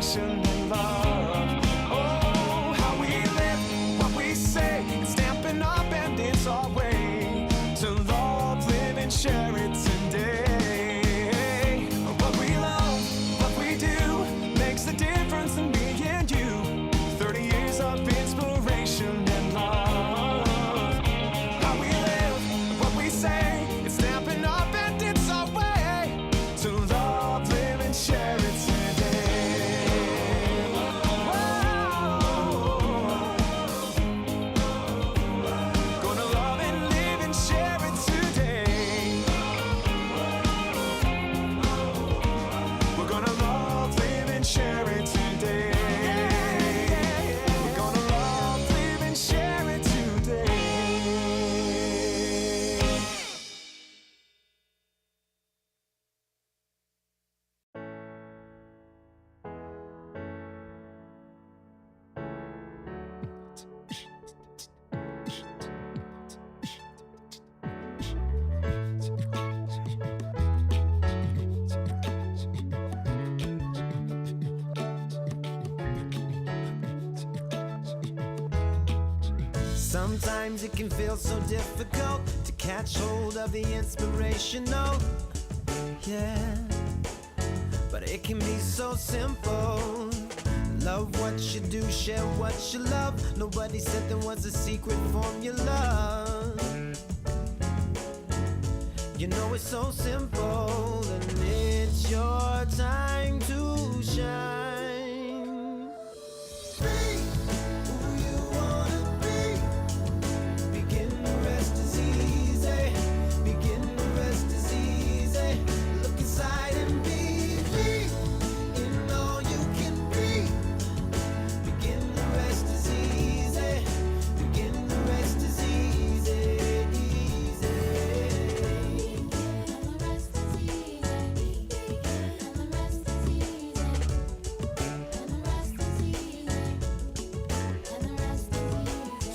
inspiration and love. Oh, how we live, what we say, it's stamping up and it's our way to love, live and share it today. What we love, what we do, makes the difference in me and you. 30 years of inspiration and love. How we live, what we say, it's stamping up and it's our way to love, live and share it today. Whoa. Gonna love and live and share it today. We're gonna love, live and share it today. We're gonna love, live and share it today. Sometimes it can feel so difficult to catch hold of the inspirational, yeah. But it can be so simple. Love what you do, share what you love. Nobody said there was a secret formula. You know it's so simple, and it's your time to shine. Be who you wanna be. Begin, the rest is easy. Begin, the rest is easy. Look inside and be in all you can be. Begin, the rest is easy. Begin, the rest is easy, easy.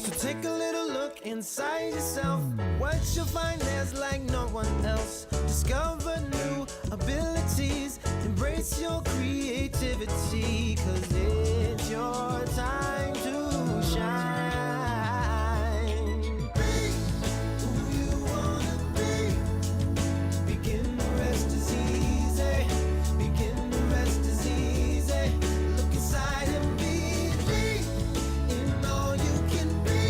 So take a little look inside yourself. What you'll find there's like no one else. Discover new abilities. Embrace your creativity. 'Cause it's your time to shine. Be who you wanna be. Begin, the rest is easy. Begin, the rest is easy. Look inside and be in all you can be.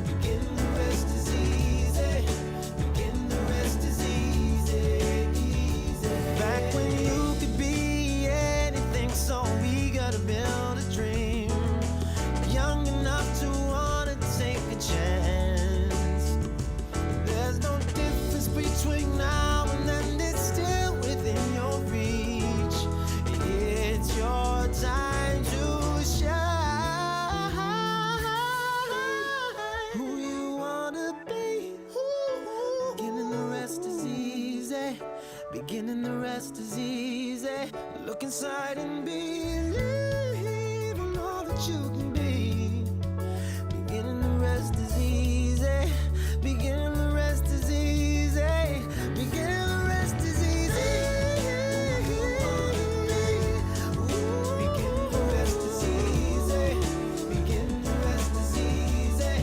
Begin, the rest is easy. Begin, the rest is easy, easy. Back when you could be anything, so we gotta build a dream. Young enough to wanna take a chance. There's no difference between now and then, it's still within your reach. It's your time to shine. Who you wanna be. Beginning, the rest is easy. Beginning, the rest is easy. Look inside and believe in all that you can be. Beginning, the rest is easy. Beginning, the rest is easy. Beginning, the rest is easy. Beginning, the rest is easy. Beginning, the rest is easy.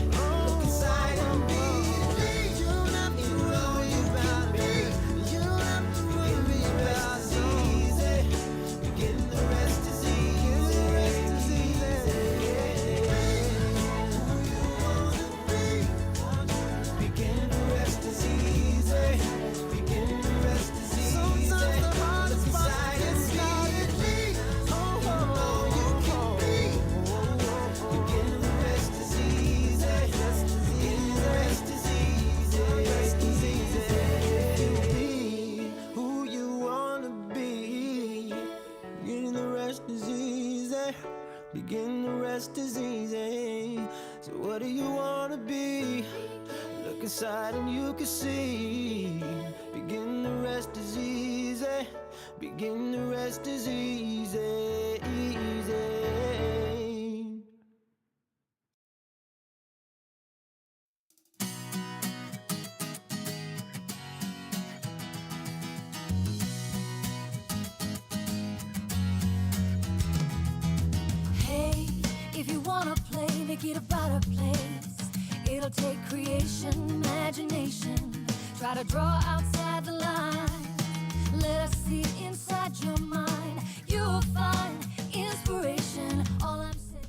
Look inside and believe. You don't have to worry about me. You don't have to worry about it. Easy. Beginning, the rest is easy. The rest is easy. Who you wanna be. Begin, the rest is easy. Begin, the rest is easy. Sometimes the hardest part is started. All you can be. Begin, the rest is easy. Begin, the rest is easy. Rest is easy. Be who you wanna be. Begin, the rest is easy. Begin, the rest is easy. So what do you wanna be? Look inside and you can see. Begin, the rest is easy. Begin, the rest is easy, easy. make it a better place. It'll take creation, imagination. Try to draw outside the line. Let us see inside your mind. You'll find inspiration. All I'm saying.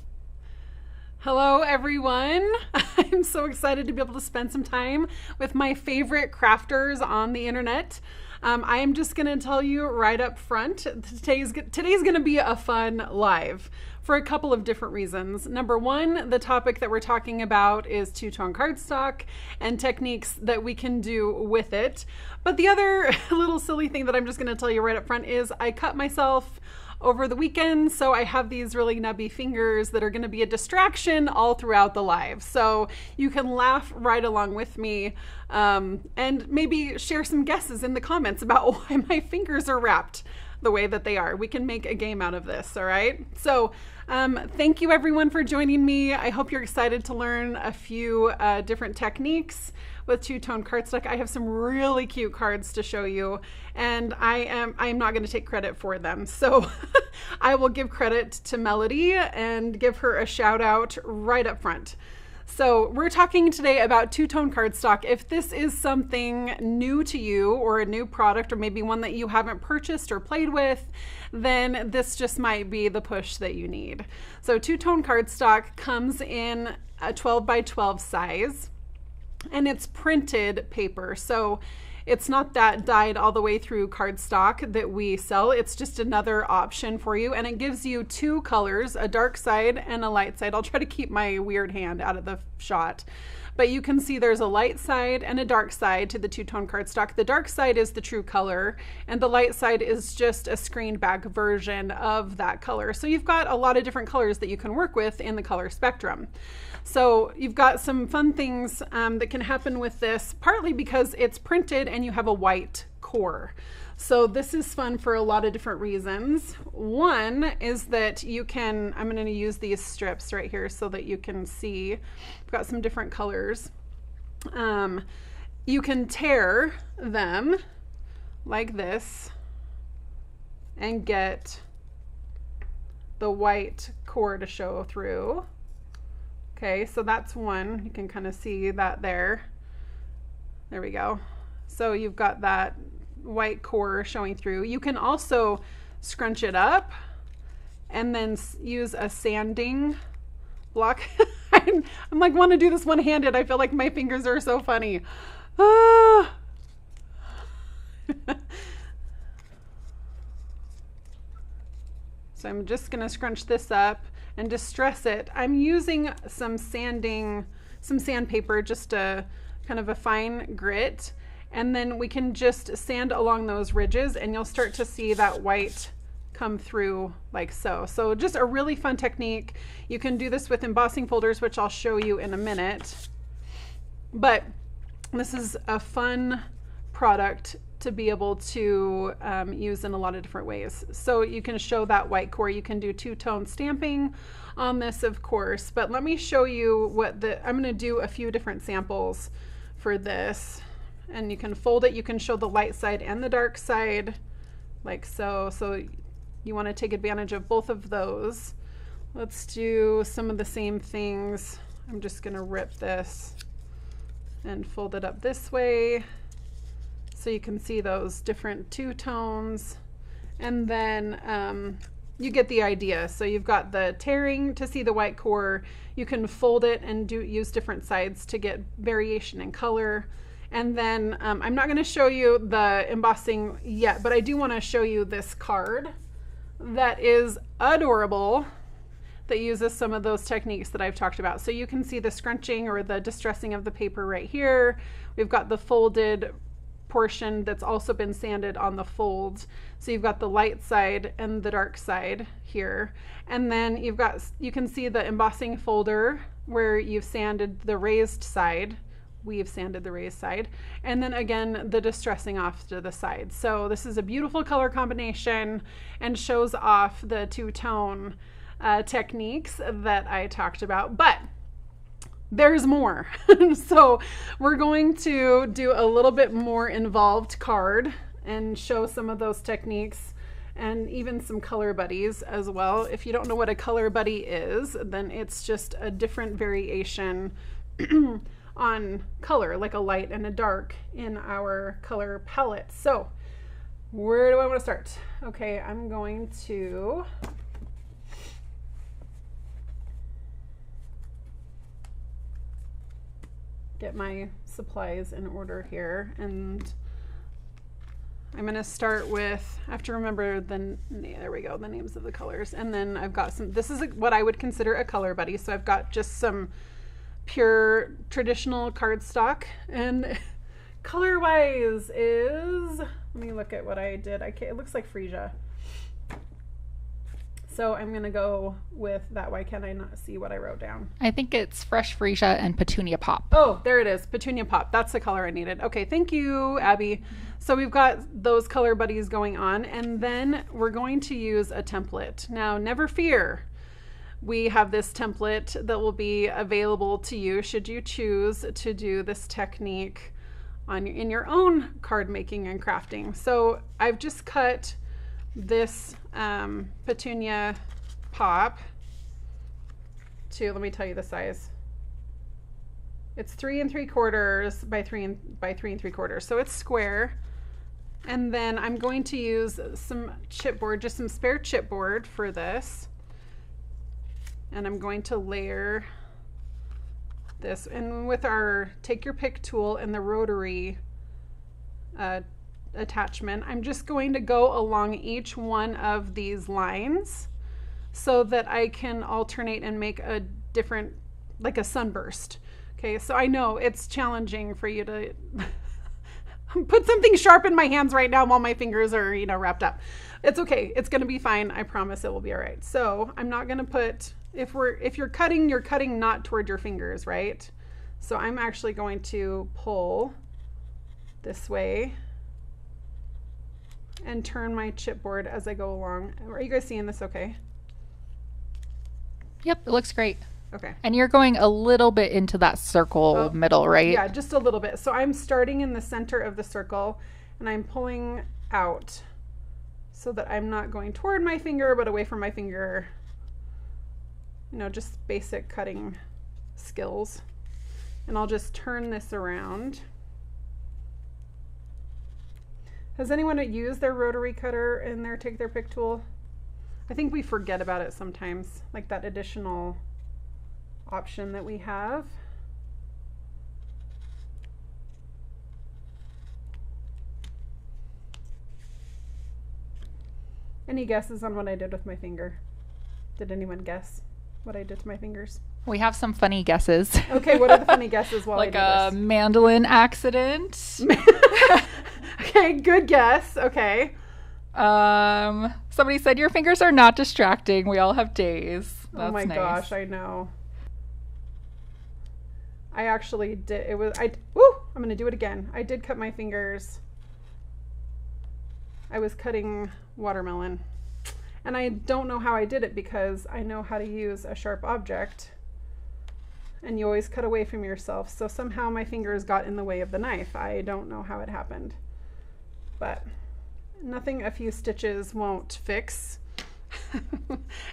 Hello everyone. I'm so excited to be able to spend some time with my favorite crafters on the internet. I am just going to tell you right up front, today's going to be a fun live for a couple of different reasons. Number one, the topic that we're talking about is two-tone cardstock and techniques that we can do with it. But the other little silly thing that I'm just going to tell you right up front is I cut myself over the weekend, so I have these really nubby fingers that are going to be a distraction all throughout the live. So you can laugh right along with me and maybe share some guesses in the comments about why my fingers are wrapped the way that they are. We can make a game out of this, all right? So thank you everyone for joining me. I hope you're excited to learn a few different techniques with two-tone cardstock. I have some really cute cards to show you, and I am not going to take credit for them. So I will give credit to Melody and give her a shout out right up front. So we're talking today about two-tone cardstock. If this is something new to you or a new product or maybe one that you haven't purchased or played with, then this just might be the push that you need. So two-tone cardstock comes in a 12 by 12 size. And it's printed paper, so it's not that dyed all the way through cardstock that we sell. It's just another option for you, and it gives you two colors, a dark side and a light side. I'll try to keep my weird hand out of the shot, but you can see there's a light side and a dark side to the two-tone cardstock. The dark side is the true color, and the light side is just a screened back version of that color. So you've got a lot of different colors that you can work with in the color spectrum. So you've got some fun things that can happen with this, partly because it's printed and you have a white core. So this is fun for a lot of different reasons. One is that you can, I'm going to use these strips right here so that you can see. I've got some different colors. You can tear them like this and get the white core to show through. Okay, so that's one. You can kind of see that there. There we go. So you've got that white core showing through. You can also scrunch it up and then use a sanding block. I'm like, want to do this one-handed. I feel like my fingers are so funny. Ah. So I'm just going to scrunch this up and distress it. I'm using some sandpaper, just a kind of a fine grit, and then we can just sand along those ridges and you'll start to see that white come through like so. So just a really fun technique. You can do this with embossing folders, which I'll show you in a minute, but this is a fun product to be able to use in a lot of different ways. So you can show that white core. You can do two-tone stamping on this, of course, but let me show you I'm going to do a few different samples for this, and you can fold it. You can show the light side and the dark side like so. So you want to take advantage of both of those. Let's do some of the same things. I'm just going to rip this and fold it up this way, so you can see those different two tones, and then you get the idea. So you've got the tearing to see the white core. You can fold it and use different sides to get variation in color. And then I'm not going to show you the embossing yet, but I do want to show you this card that is adorable, that uses some of those techniques that I've talked about. So you can see the scrunching or the distressing of the paper right here. We've got the folded portion that's also been sanded on the fold. So you've got the light side and the dark side here. And then you can see the embossing folder where you've sanded the raised side. We've sanded the raised side. And then again, the distressing off to the side. So this is a beautiful color combination and shows off the two-tone techniques that I talked about. But there's more. So we're going to do a little bit more involved card and show some of those techniques and even some color buddies as well. If you don't know what a color buddy is, then it's just a different variation on color, like a light and a dark in our color palette. So where do I want to start? Okay, I'm going to get my supplies in order here, and I'm going to start with, I have to remember there we go, the names of the colors. And then I've got some, this is what I would consider a color buddy. So I've got just some pure traditional cardstock, and color wise is, let me look at what I did. It looks like freesia. So I'm going to go with that. Why can't I not see what I wrote down? I think it's fresh freesia and petunia pop. Oh, there it is. Petunia pop. That's the color I needed. Okay, thank you, Abby. So we've got those color buddies going on, and then we're going to use a template. Now, never fear. We have this template that will be available to you should you choose to do this technique in your own card making and crafting. So I've just cut this petunia pop to, let me tell you the size. It's 3 3/4 by 3 3/4, so it's square. And then I'm going to use some chipboard, just some spare chipboard for this, and I'm going to layer this. And with our take your pick tool and the rotary attachment, I'm just going to go along each one of these lines so that I can alternate and make a different, like a sunburst. Okay, so I know it's challenging for you to put something sharp in my hands right now while my fingers are, wrapped up. It's okay. It's going to be fine. I promise it will be all right. So I'm not going to put, if you're cutting not toward your fingers, right? So I'm actually going to pull this way and turn my chipboard as I go along. Are you guys seeing this okay? Yep, it looks great. Okay. And you're going a little bit into that circle middle, right? Yeah, just a little bit. So I'm starting in the center of the circle, and I'm pulling out so that I'm not going toward my finger, but away from my finger. Just basic cutting skills. And I'll just turn this around. Has anyone used their rotary cutter in their take their pick tool? I think we forget about it sometimes, like that additional option that we have. Any guesses on what I did with my finger? Did anyone guess what I did to my fingers? We have some funny guesses. Okay, what are the funny guesses while like I do a mandolin accident. Okay, good guess. Okay. Somebody said your fingers are not distracting. We all have days. That's oh my nice. gosh, I know. I actually did. I'm going to do it again. I did cut my fingers. I was cutting watermelon. And I don't know how I did it because I know how to use a sharp object. And you always cut away from yourself. So somehow my fingers got in the way of the knife. I don't know how it happened. But nothing a few stitches won't fix.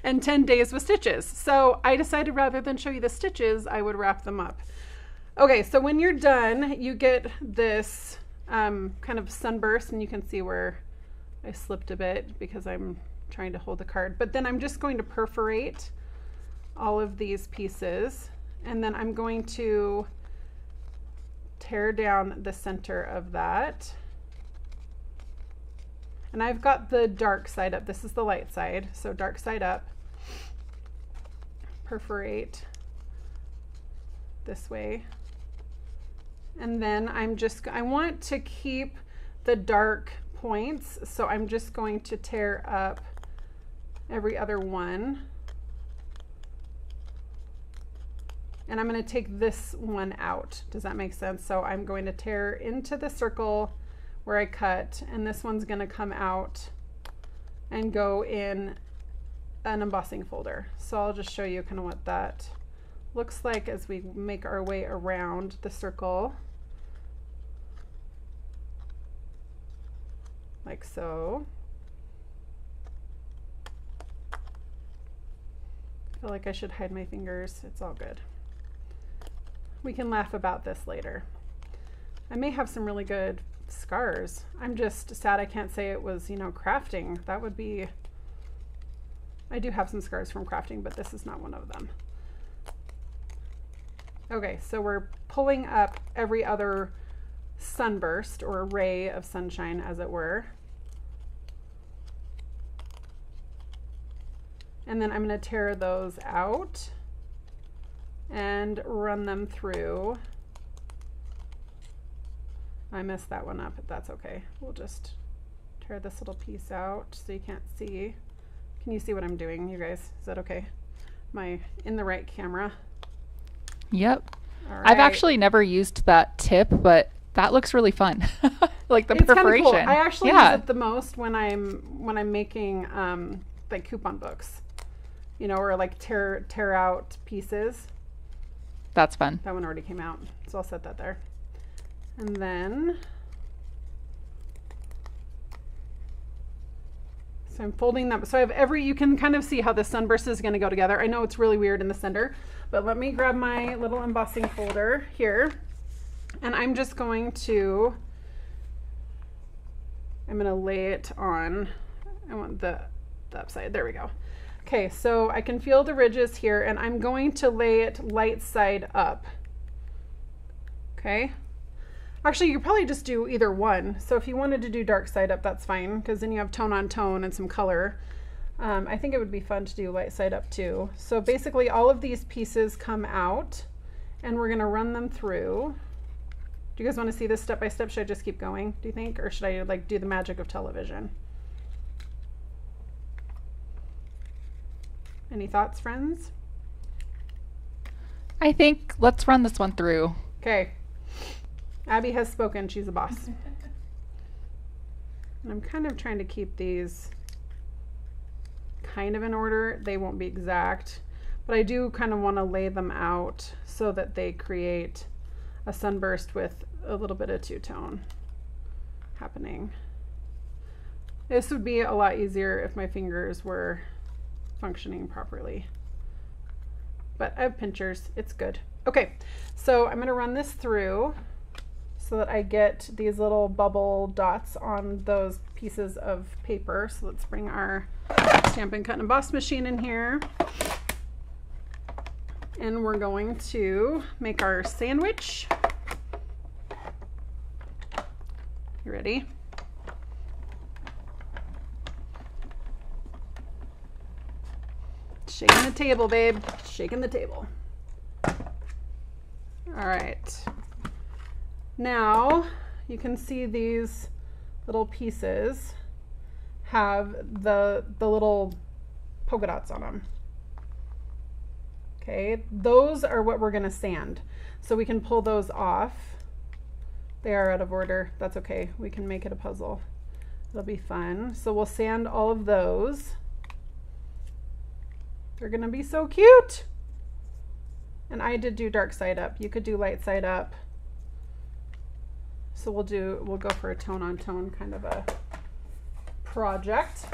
And 10 days with stitches. So I decided rather than show you the stitches, I would wrap them up. Okay, so when you're done, you get this kind of sunburst, and you can see where I slipped a bit because I'm trying to hold the card. But then I'm just going to perforate all of these pieces, and then I'm going to tear down the center of that. And I've got the dark side up. This is the light side, so dark side up. Perforate this way. And then I want to keep the dark points, so I'm just going to tear up every other one. And I'm going to take this one out. Does that make sense? So I'm going to tear into the circle where I cut, and this one's going to come out and go in an embossing folder. So I'll just show you kind of what that looks like as we make our way around the circle, like so. feel like I should hide my fingers. It's all good. We can laugh about this later. I may have some really good scars. I'm just sad I can't say it was, you know, crafting. That would be... I do have some scars from crafting, but this is not one of them. Okay, so we're pulling up every other sunburst or ray of sunshine, as it were. And then I'm going to tear those out and run them through. I messed that one up, but that's okay. We'll just tear this little piece out so you can't see. Can you see what I'm doing, you guys? Is that okay? Am I in the right camera? Yep. All I've right. actually never used that tip, but that looks really fun. Like the It's kinda perforation. cool. I actually use it the most when I'm making like coupon books, you know, or like tear out pieces. That's fun. That one already came out, so I'll set that there. And then, so I'm folding them. So I have you can kind of see how the sunburst is going to go together. I know it's really weird in the center, but let me grab my little embossing folder here. And I'm just going to, I'm going to lay it on, I want the upside, there we go. Okay, so I can feel the ridges here, and I'm going to lay it light side up. Okay. Actually, you could probably just do either one. So if you wanted to do dark side up, that's fine, because then you have tone on tone and some color. I think it would be fun to do light side up too. So basically all of these pieces come out, and we're gonna run them through. Do you guys want to see this step by step? Should I just keep going, do you think? Or should I like do the magic of television? Any thoughts, friends? I think let's run this one through. Okay. Abby has spoken. She's a boss. And I'm kind of trying to keep these kind of in order. They won't be exact, but I do kind of want to lay them out so that they create a sunburst with a little bit of two-tone happening. This would be a lot easier if my fingers were functioning properly, but I have pinchers. It's good. Okay, so I'm going to run this through so that I get these little bubble dots on those pieces of paper. So let's bring our Stampin' Cut and Emboss machine in here. And we're going to make our sandwich. You ready? Shaking the table, babe. Shaking the table. All right. Now you can see these little pieces have the little polka dots on them. Okay, those are what we're going to sand. So we can pull those off. They are out of order. That's okay. We can make it a puzzle. It'll be fun. So we'll sand all of those. They're going to be so cute. And I did do dark side up. You could do light side up. So we'll go for a tone on tone kind of a project.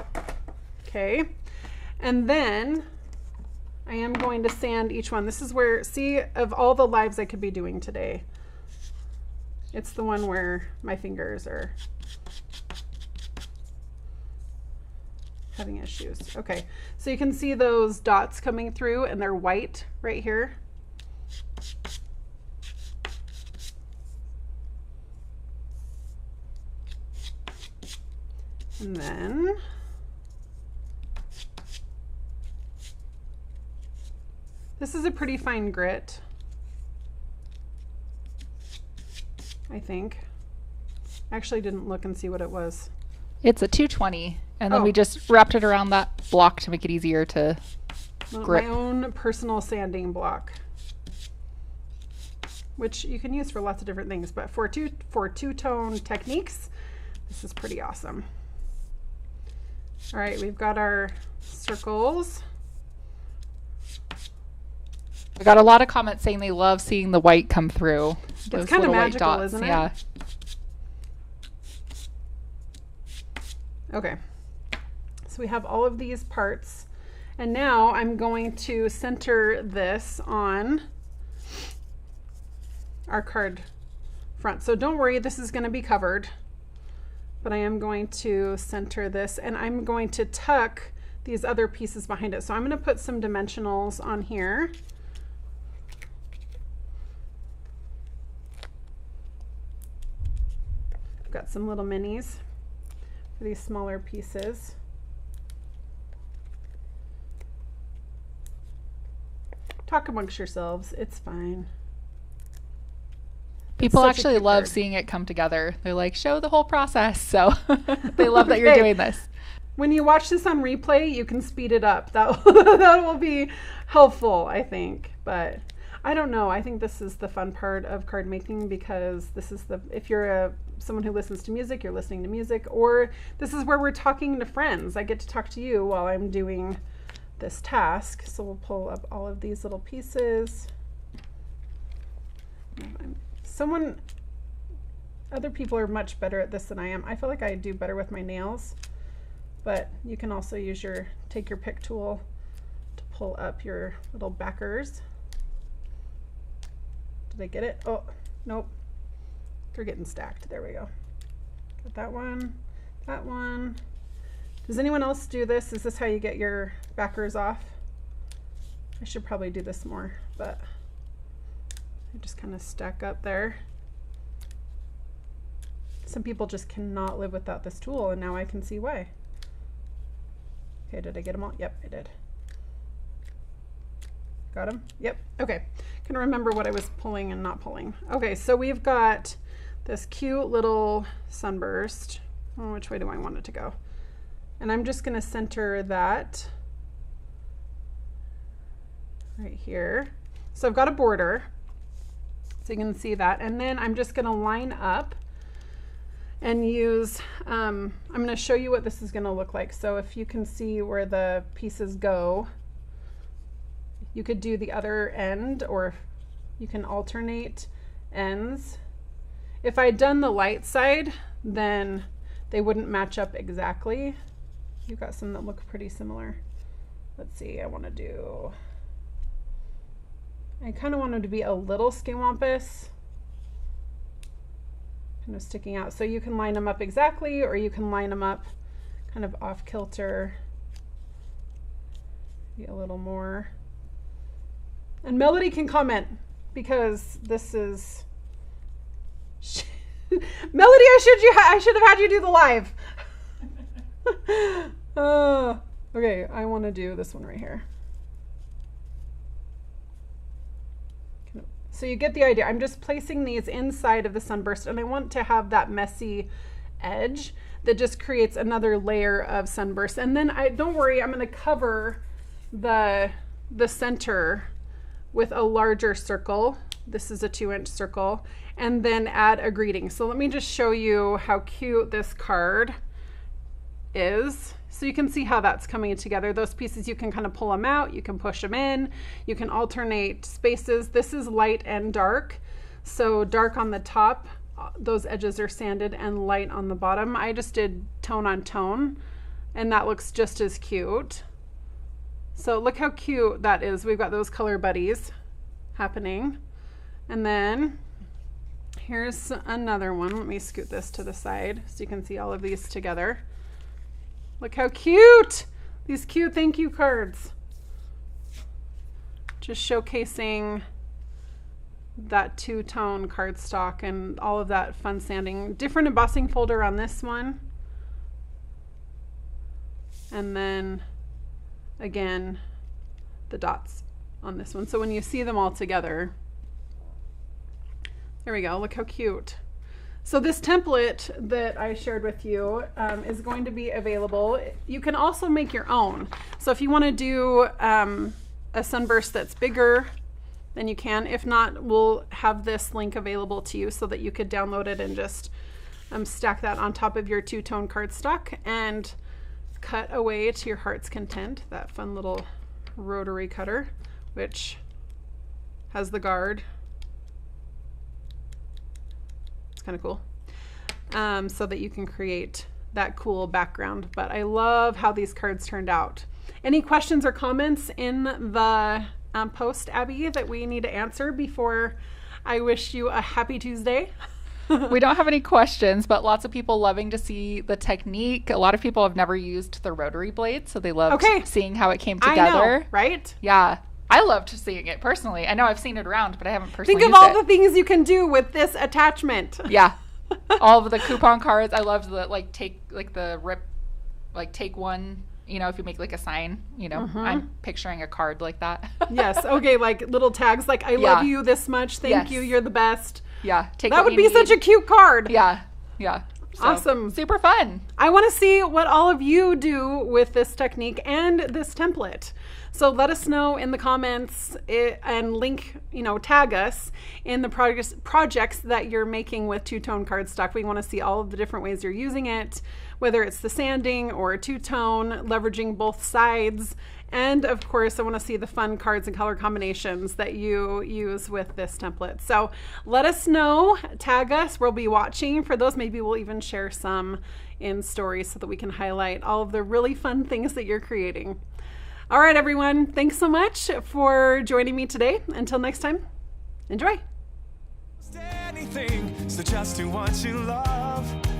Okay. And then I am going to sand each one. This is where, see, of all the lives I could be doing today, it's the one where my fingers are having issues. Okay, so you can see those dots coming through, and they're white right here. And then this is a pretty fine grit, I think. I actually didn't look and see what it was. It's a 220, and then Oh. we just wrapped it around that block to make it easier to Well, grip. my own personal sanding block, which you can use for lots of different things, but for two-tone techniques, this is pretty awesome. All right, we've got our circles. We got a lot of comments saying they love seeing the white come through. Those kind of little white magical, dots. isn't it? Yeah. Okay, so we have all of these parts, And now I'm going to center this on our card front. So don't worry, this is going to be covered, but I am going to center this, and I'm going to tuck these other pieces behind it. So I'm going to put some dimensionals on here. I've got some little minis for these smaller pieces. Talk amongst yourselves, it's fine. People such a actually cute love card. seeing it come together. They're like, show the whole process. So they love that you're Okay. doing this. When you watch this on replay, you can speed it up. That will be helpful, I think. But I don't know. I think this is the fun part of card making, because this is if you're someone who listens to music, you're listening to music, or this is where we're talking to friends. I get to talk to you while I'm doing this task. So we'll pull up all of these little pieces. Other people are much better at this than I am. I feel like I do better with my nails, but you can also use take your pick tool to pull up your little backers. Did I get it? Oh, nope. They're getting stacked. There we go. Got that one, that one. Does anyone else do this? Is this how you get your backers off? I should probably do this more, but I just kind of stack up there. Some people just cannot live without this tool, and now I can see why. Okay, did I get them all? Yep, I did. Got them? Yep. Okay. Can remember what I was pulling and not pulling. Okay, so we've got this cute little sunburst. Oh, which way do I want it to go? And I'm just going to center that right here. So I've got a border, so you can see that. And then I'm just going to line up and use, I'm going to show you what this is going to look like. So if you can see where the pieces go, you could do the other end, or you can alternate ends. If I'd done the light side, then they wouldn't match up exactly. You've got some that look pretty similar. Let's see, I kind of want them to be a little skinwampus, kind of sticking out. So you can line them up exactly, or you can line them up kind of off kilter, be a little more. And Melody can comment, because this is Melody, I should have had you do the live. Okay, I want to do this one right here. So you get the idea. I'm just placing these inside of the sunburst, and I want to have that messy edge that just creates another layer of sunburst. And then don't worry, I'm going to cover the center with a larger circle. This is a 2-inch circle, and then add a greeting. So let me just show you how cute this card is. So you can see how that's coming together. Those pieces, you can kind of pull them out, you can push them in, you can alternate spaces. This is light and dark. So dark on the top, those edges are sanded, and light on the bottom. I just did tone on tone, and that looks just as cute. So look how cute that is. We've got those color buddies happening. And then here's another one. Let me scoot this to the side so you can see all of these together. Look how cute! These cute thank you cards. Just showcasing that two-tone cardstock and all of that fun sanding. Different embossing folder on this one. And then again, the dots on this one. So when you see them all together, there we go. Look how cute. So this template that I shared with you is going to be available. You can also make your own. So if you want to do a sunburst that's bigger, then you can. If not, we'll have this link available to you so that you could download it and just stack that on top of your two-tone cardstock and cut away to your heart's content. That fun little rotary cutter, which has the guard. Kind of cool, so that you can create that cool background. But I love how these cards turned out. Any questions or comments in the post, Abby, that we need to answer before I wish you a happy Tuesday? We don't have any questions, but lots of people loving to see the technique. A lot of people have never used the rotary blade, so they loved seeing how it came together. I know, right? Yeah. I loved seeing it personally. I know I've seen it around, but I haven't personally Think of all the things you can do with this attachment. Yeah. All of the coupon cards. I loved the take one, you know, if you make like a sign, you know, I'm picturing a card like that. Yes. Okay. Like little tags like, I love you this much. Thank you. You're the best. Yeah. That would be such a cute card. Yeah. Yeah. So, awesome. Super fun. I want to see what all of you do with this technique and this template. So let us know in the comments and link, you know, tag us in the projects that you're making with Two-Tone Cardstock. We want to see all of the different ways you're using it, whether it's the sanding or two-tone, leveraging both sides. And of course, I want to see the fun cards and color combinations that you use with this template. So let us know, tag us, we'll be watching for those. Maybe we'll even share some in stories so that we can highlight all of the really fun things that you're creating. All right, everyone, thanks so much for joining me today. Until next time, enjoy. Anything, so just do what you love.